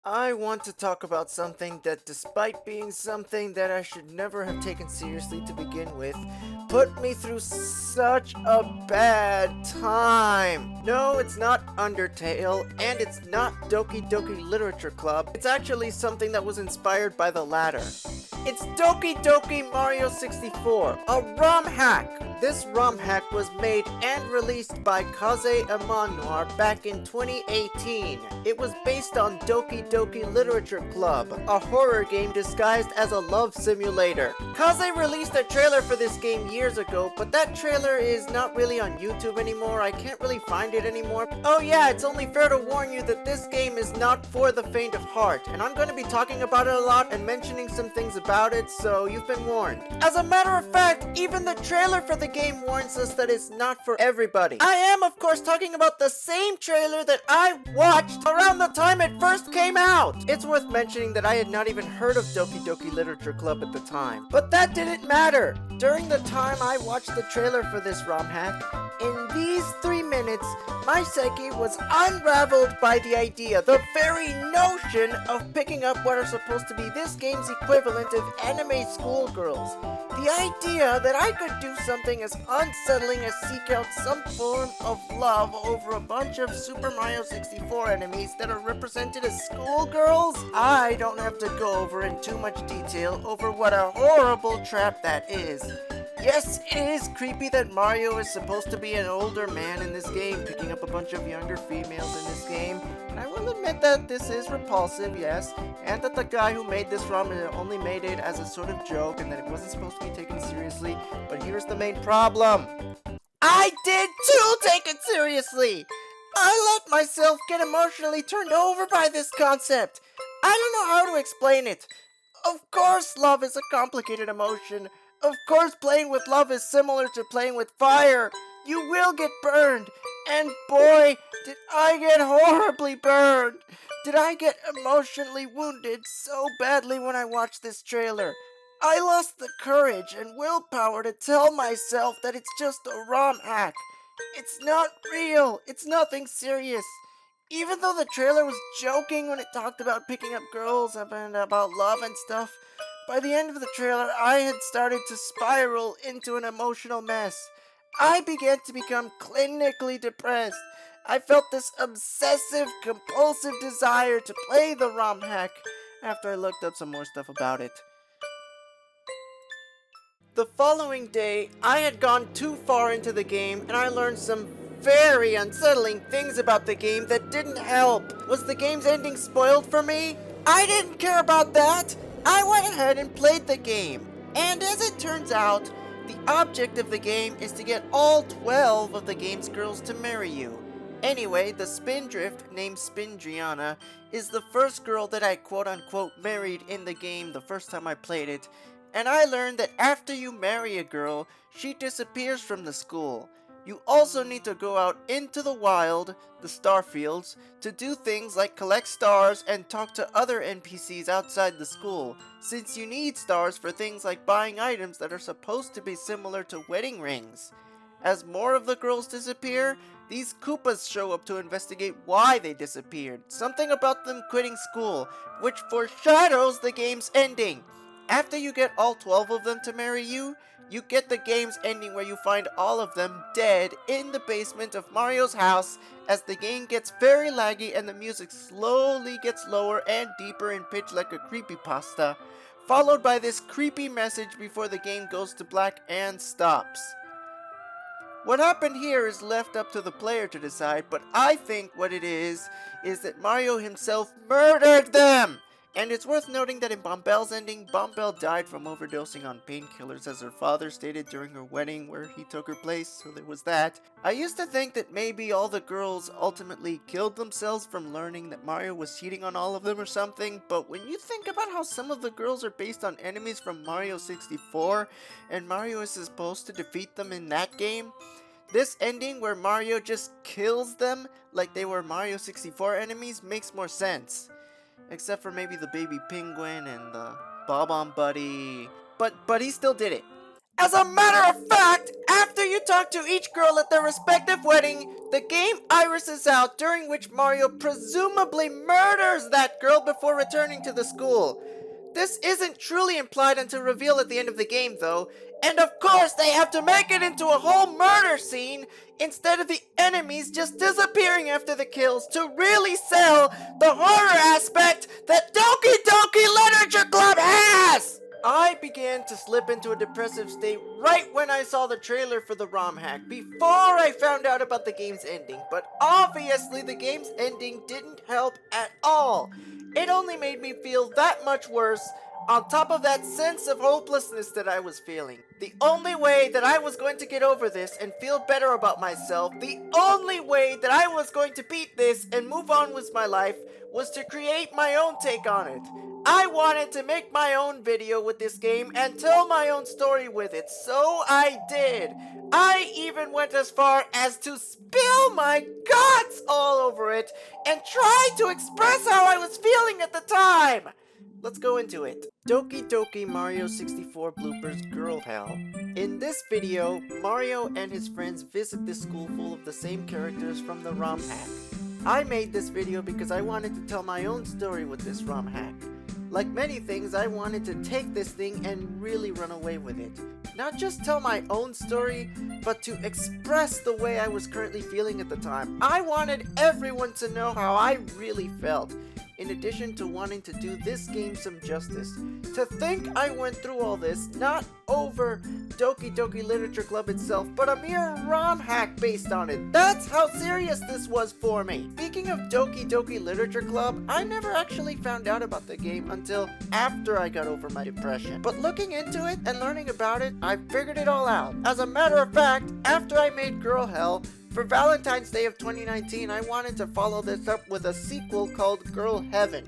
I want to talk about something that, despite being something that I should never have taken seriously to begin with, put me through such a bad time. No, it's not Undertale, and it's not Doki Doki Literature Club. It's actually something that was inspired by the latter. It's Doki Doki Mario 64, a ROM hack. This ROM hack was made and released by Kaze Emanuar back in 2018. It was based on Doki Doki Literature Club, a horror game disguised as a love simulator. Kaze released a trailer for this game years ago, but that trailer is not really on YouTube anymore. I can't really find it anymore. Oh yeah, it's only fair to warn you that this game is not for the faint of heart, and I'm going to be talking about it a lot and mentioning some things about it, so you've been warned. As a matter of fact, even the trailer for the game warns us that it's not for everybody. I am, of course, talking about the same trailer that I watched around the time it first came out. It's worth mentioning that I had not even heard of Doki Doki Literature Club at the time, but that didn't matter. During the time I watched the trailer for this ROM hack, in these 3 minutes, my psyche was unraveled by the idea, the very notion of picking up what are supposed to be this game's equivalent of anime schoolgirls. The idea that I could do something as unsettling as seek out some form of love over a bunch of Super Mario 64 enemies that are represented as schoolgirls? I don't have to go over in too much detail over what a horrible trap that is. Yes, it is creepy that Mario is supposed to be an older man in this game, picking up a bunch of younger females in this game. And I will admit that this is repulsive, yes, and that the guy who made this ROM only made it as a sort of joke and that it wasn't supposed to be taken seriously. But here's the main problem. I did too take it seriously! I let myself get emotionally turned over by this concept. I don't know how to explain it. Of course love is a complicated emotion. Of course playing with love is similar to playing with fire. You will get burned. And boy, did I get horribly burned. Did I get emotionally wounded so badly when I watched this trailer. I lost the courage and willpower to tell myself that it's just a ROM hack. It's not real. It's nothing serious. Even though the trailer was joking when it talked about picking up girls and about love and stuff, by the end of the trailer, I had started to spiral into an emotional mess. I began to become clinically depressed. I felt this obsessive, compulsive desire to play the ROM hack after I looked up some more stuff about it. The following day, I had gone too far into the game and I learned some very unsettling things about the game that didn't help. Was the game's ending spoiled for me? I didn't care about that. I went ahead and played the game. And as it turns out, the object of the game is to get all 12 of the game's girls to marry you. Anyway, the Spindrift, named Spindriana, is the first girl that I quote-unquote married in the game the first time I played it, and I learned that after you marry a girl, she disappears from the school. You also need to go out into the wild, the starfields, to do things like collect stars and talk to other NPCs outside the school, since you need stars for things like buying items that are supposed to be similar to wedding rings. As more of the girls disappear, these Koopas show up to investigate why they disappeared, something about them quitting school, which foreshadows the game's ending. After you get all 12 of them to marry you, you get the game's ending where you find all of them dead in the basement of Mario's house as the game gets very laggy and the music slowly gets lower and deeper in pitch like a creepypasta, followed by this creepy message before the game goes to black and stops. What happened here is left up to the player to decide, but I think what it is that Mario himself murdered them! And it's worth noting that in Bombelle's ending, Bombelle died from overdosing on painkillers as her father stated during her wedding where he took her place, so there was that. I used to think that maybe all the girls ultimately killed themselves from learning that Mario was cheating on all of them or something, but when you think about how some of the girls are based on enemies from Mario 64, and Mario is supposed to defeat them in that game, this ending where Mario just kills them like they were Mario 64 enemies makes more sense. Except for maybe the baby penguin and the Bob-omb buddy. But he still did it. As a matter of fact, after you talk to each girl at their respective wedding, the game irises out, during which Mario presumably murders that girl before returning to the school. This isn't truly implied until revealed at the end of the game, though, and of course they have to make it into a whole murder scene instead of the enemies just disappearing after the kills to really sell the horror aspect that Doki Doki Literature Club has! I began to slip into a depressive state right when I saw the trailer for the ROM hack, before I found out about the game's ending, but obviously the game's ending didn't help at all. It only made me feel that much worse, on top of that sense of hopelessness that I was feeling. The only way that I was going to get over this and feel better about myself, the only way that I was going to beat this and move on with my life, was to create my own take on it. I wanted to make my own video with this game and tell my own story with it, so I did. I even went as far as to spill my guts all over it and try to express how I was feeling at the time. Let's go into it. Doki Doki Mario 64 Bloopers Girl Hell. In this video, Mario and his friends visit this school full of the same characters from the ROM hack. I made this video because I wanted to tell my own story with this ROM hack. Like many things, I wanted to take this thing and really run away with it. Not just tell my own story, but to express the way I was currently feeling at the time. I wanted everyone to know how I really felt, in addition to wanting to do this game some justice. To think I went through all this, not over Doki Doki Literature Club itself, but a mere ROM hack based on it. That's how serious this was for me. Speaking of Doki Doki Literature Club, I never actually found out about the game until after I got over my depression. But looking into it and learning about it, I figured it all out. As a matter of fact, after I made Girl Hell, for Valentine's Day of 2019, I wanted to follow this up with a sequel called Girl Heaven.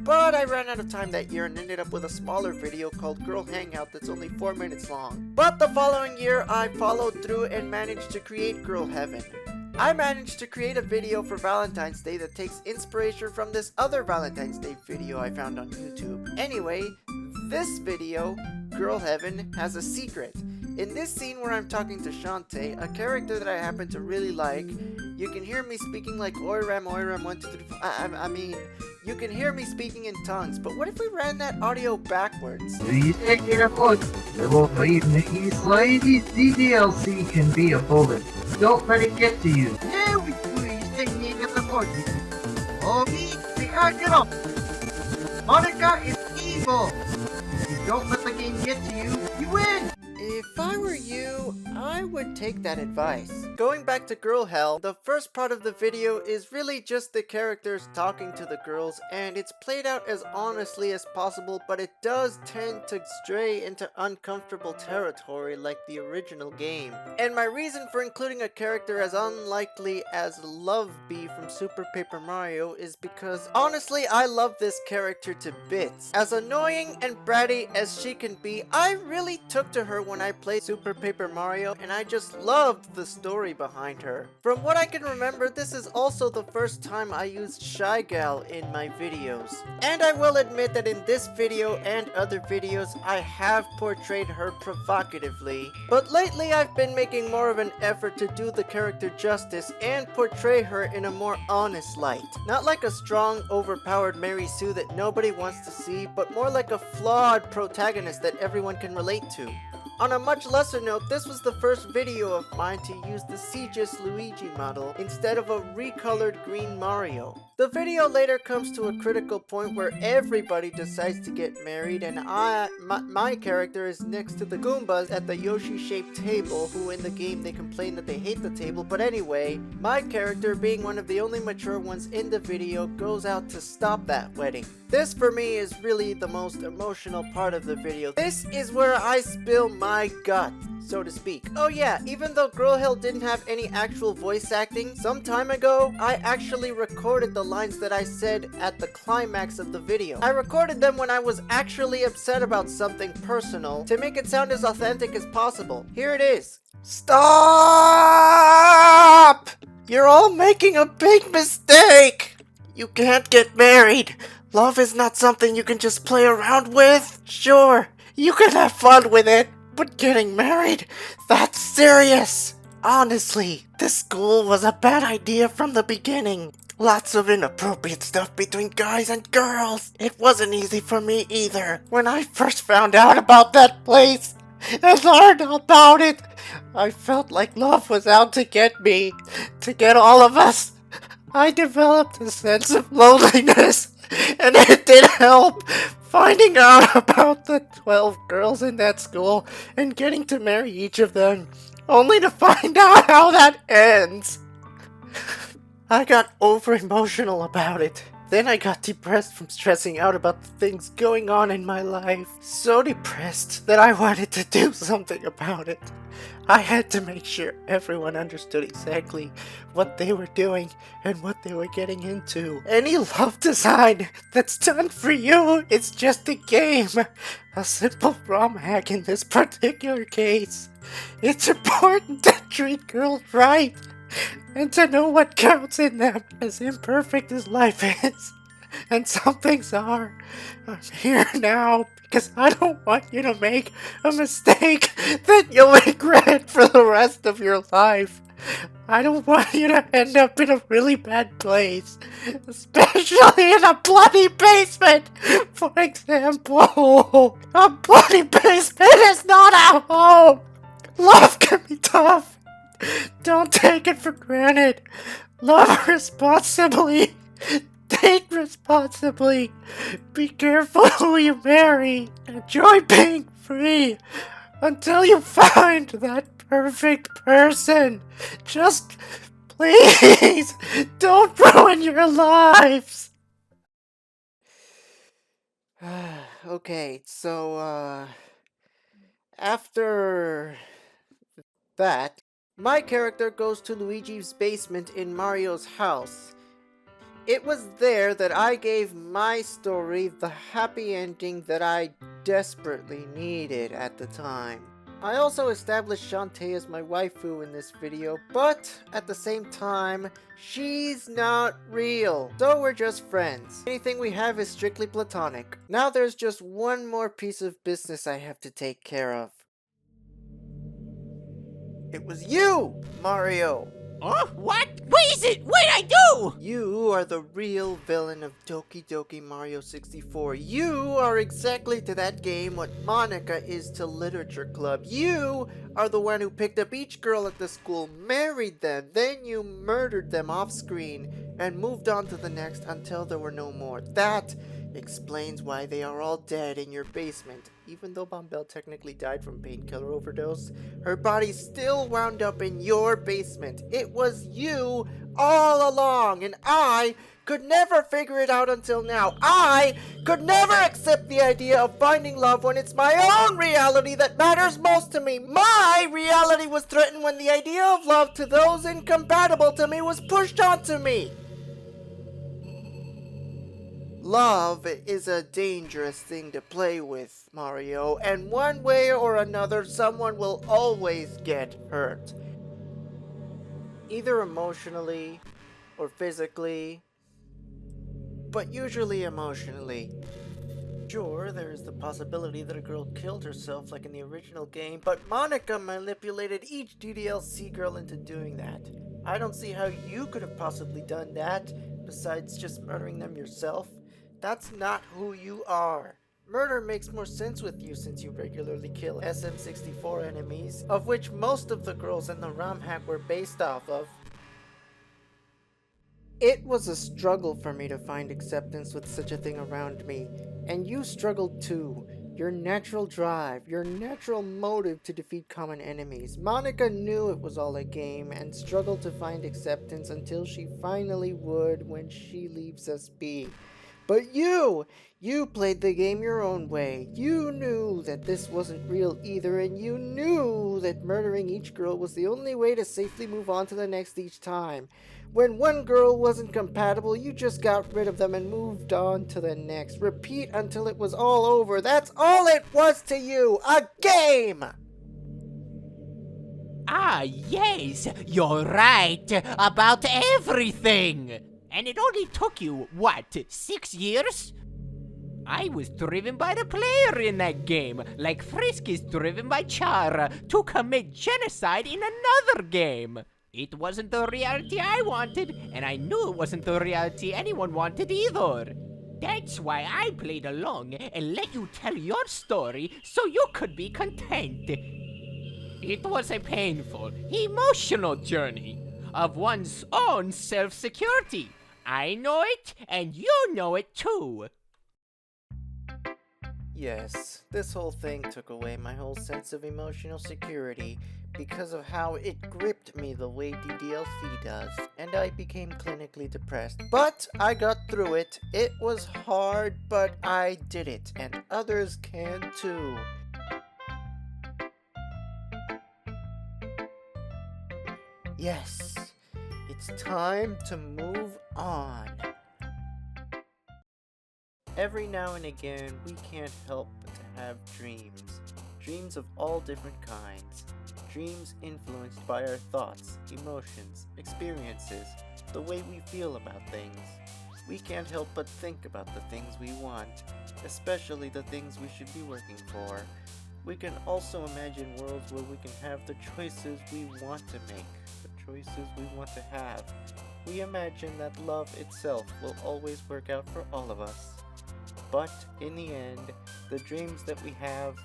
But I ran out of time that year and ended up with a smaller video called Girl Hangout that's only 4 minutes long. But the following year, I followed through and managed to create Girl Heaven. I managed to create a video for Valentine's Day that takes inspiration from this other Valentine's Day video I found on YouTube. Anyway, this video, Girl Heaven, has a secret. In this scene where I'm talking to Shantae, a character that I happen to really like, you can hear me speaking like Oiram, 1, 2, 3, 4. I mean, you can hear me speaking in tongues, but what if we ran that audio backwards? Please take it up. Even the slightest DLC can be a bullet. Don't let it get to you. Now please take it up. Oh, me, get up. Monica is evil. If you don't let the game get to you, you win. If I were you, I would take that advice. Going back to Girl Hell, the first part of the video is really just the characters talking to the girls, and it's played out as honestly as possible, but it does tend to stray into uncomfortable territory like the original game. And my reason for including a character as unlikely as Love Bee from Super Paper Mario is because honestly I love this character to bits. As annoying and bratty as she can be, I really took to her when I played Super Paper Mario, and I just loved the story behind her. From what I can remember, this is also the first time I used Shy Gal in my videos. And I will admit that in this video and other videos, I have portrayed her provocatively. But lately I've been making more of an effort to do the character justice and portray her in a more honest light. Not like a strong, overpowered Mary Sue that nobody wants to see, but more like a flawed protagonist that everyone can relate to. On a much lesser note, this was the first video of mine to use the Siegis Luigi model instead of a recolored green Mario. The video later comes to a critical point where everybody decides to get married, and my character is next to the Goombas at the Yoshi-shaped table, who in the game they complain that they hate the table, but anyway, my character, being one of the only mature ones in the video, goes out to stop that wedding. This for me is really the most emotional part of the video. This is where I spill my gut, so to speak. Oh yeah, even though Girl Hell didn't have any actual voice acting, some time ago, I actually recorded the lines that I said at the climax of the video. I recorded them when I was actually upset about something personal to make it sound as authentic as possible. Here it is. Stop! You're all making a big mistake! You can't get married. Love is not something you can just play around with. Sure, you can have fun with it, but getting married, that's serious! Honestly, this school was a bad idea from the beginning. Lots of inappropriate stuff between guys and girls. It wasn't easy for me either. When I first found out about that place and learned about it, I felt like love was out to get me, to get all of us. I developed a sense of loneliness, and it did help. Finding out about the 12 girls in that school and getting to marry each of them, only to find out how that ends. I got over-emotional about it. Then I got depressed from stressing out about the things going on in my life. So depressed that I wanted to do something about it. I had to make sure everyone understood exactly what they were doing and what they were getting into. Any love design that's done for you is just a game. A simple ROM hack in this particular case. It's important to treat girls right and to know what counts in them, as imperfect as life is. And some things are. I'm here now because I don't want you to make a mistake that you'll regret for the rest of your life. I don't want you to end up in a really bad place, especially in a bloody basement. For example, a bloody basement is not a home. Love can be tough. Don't take it for granted. Love responsibly. Date responsibly. Be careful who you marry. Enjoy being free until you find that perfect person. Just please don't ruin your lives. Okay, so after that, my character goes to Luigi's basement in Mario's house. It was there that I gave my story the happy ending that I desperately needed at the time. I also established Shantae as my waifu in this video, but at the same time, she's not real, so we're just friends. Anything we have is strictly platonic. Now there's just one more piece of business I have to take care of. It was you, Mario! Huh? What? What is it? What did I do? You are the real villain of Doki Doki Mario 64. You are exactly to that game what Monica is to Literature Club. You are the one who picked up each girl at the school, married them, then you murdered them off screen, and moved on to the next until there were no more. That explains why they are all dead in your basement. Even though Bombell technically died from painkiller overdose, her body still wound up in your basement. It was you all along, and I could never figure it out until now. I could never accept the idea of finding love when it's my own reality that matters most to me. My reality was threatened when the idea of love to those incompatible to me was pushed onto me. Love is a dangerous thing to play with, Mario, and one way or another, someone will always get hurt. Either emotionally or physically, but usually emotionally. Sure, there is the possibility that a girl killed herself like in the original game, but Monica manipulated each DDLC girl into doing that. I don't see how you could have possibly done that, besides just murdering them yourself. That's not who you are. Murder makes more sense with you since you regularly kill SM64 enemies, of which most of the girls in the ROM hack were based off of. It was a struggle for me to find acceptance with such a thing around me, and you struggled too. Your natural drive, your natural motive to defeat common enemies. Monica knew it was all a game and struggled to find acceptance until she finally would when she leaves us be. But you played the game your own way. You knew that this wasn't real either, and you knew that murdering each girl was the only way to safely move on to the next each time. When one girl wasn't compatible, you just got rid of them and moved on to the next. Repeat until it was all over. That's all it was to you, a game! Ah, yes, you're right about everything. And it only took you, what, 6 years? I was driven by the player in that game, like Frisk is driven by Chara to commit genocide in another game. It wasn't the reality I wanted, and I knew it wasn't the reality anyone wanted either. That's why I played along and let you tell your story so you could be content. It was a painful, emotional journey of one's own self-security. I know it, and you know it too. Yes, this whole thing took away my whole sense of emotional security because of how it gripped me the way the DLC does, and I became clinically depressed. But I got through it. It was hard, but I did it, and others can too. Yes, it's time to move on. Every now and again, we can't help but to have dreams. Dreams of all different kinds. Dreams influenced by our thoughts, emotions, experiences, the way we feel about things. We can't help but think about the things we want, especially the things we should be working for. We can also imagine worlds where we can have the choices we want to make, the choices we want to have. We imagine that love itself will always work out for all of us. But in the end, the dreams that we have,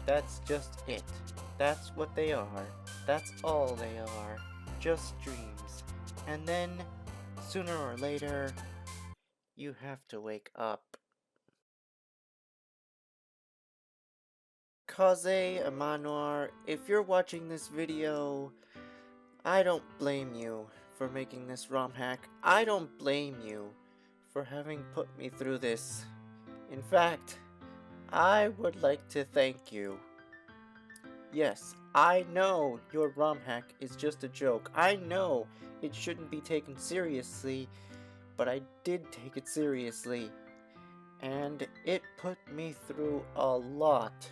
that's just it. That's what they are. That's all they are. Just dreams. And then, sooner or later, you have to wake up. Kaze Emanuar, if you're watching this video, I don't blame you for making this ROM hack. I don't blame you for having put me through this. In fact, I would like to thank you. Yes, I know your ROM hack is just a joke. I know it shouldn't be taken seriously, but I did take it seriously. And it put me through a lot.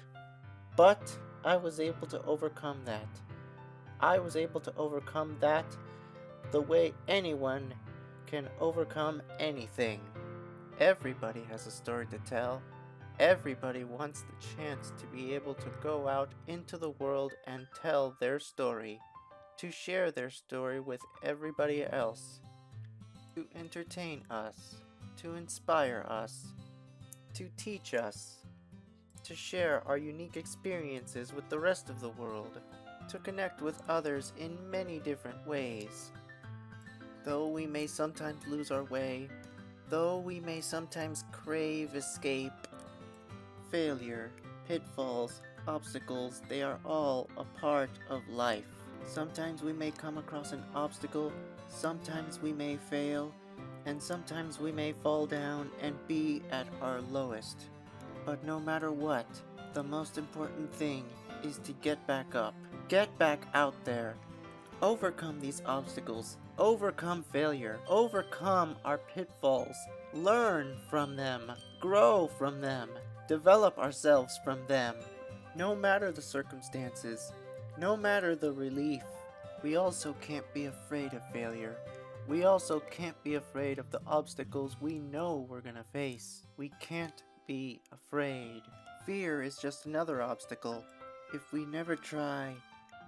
But I was able to overcome that. I was able to overcome that the way anyone can overcome anything. Everybody has a story to tell. Everybody wants the chance to be able to go out into the world and tell their story, to share their story with everybody else, to entertain us, to inspire us, to teach us, to share our unique experiences with the rest of the world, to connect with others in many different ways. Though we may sometimes lose our way, though we may sometimes crave escape, failure, pitfalls, obstacles, they are all a part of life. Sometimes we may come across an obstacle, sometimes we may fail, and sometimes we may fall down and be at our lowest. But no matter what, the most important thing is to get back up. Get back out there. Overcome these obstacles. Overcome failure. Overcome our pitfalls. Learn from them. Grow from them. Develop ourselves from them. No matter the circumstances, no matter the relief, we also can't be afraid of failure. We also can't be afraid of the obstacles we know we're gonna face. We can't be afraid. Fear is just another obstacle. If we never try,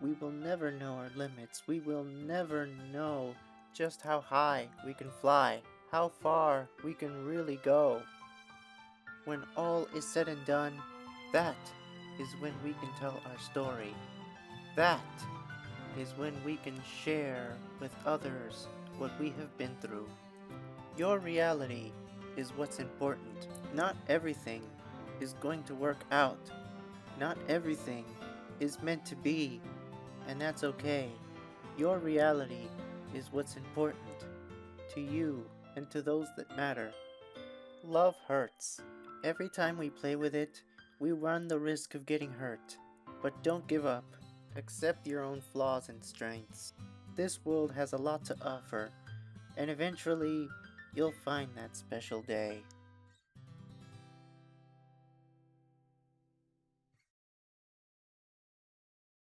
we will never know our limits. We will never know just how high we can fly, how far we can really go. When all is said and done, that is when we can tell our story. That is when we can share with others what we have been through. Your reality is what's important. Not everything is going to work out. Not everything is meant to be, and that's okay. Your reality is what's important to you and to those that matter. Love hurts. Every time we play with it, we run the risk of getting hurt. But don't give up. Accept your own flaws and strengths. This world has a lot to offer, and eventually, you'll find that special day.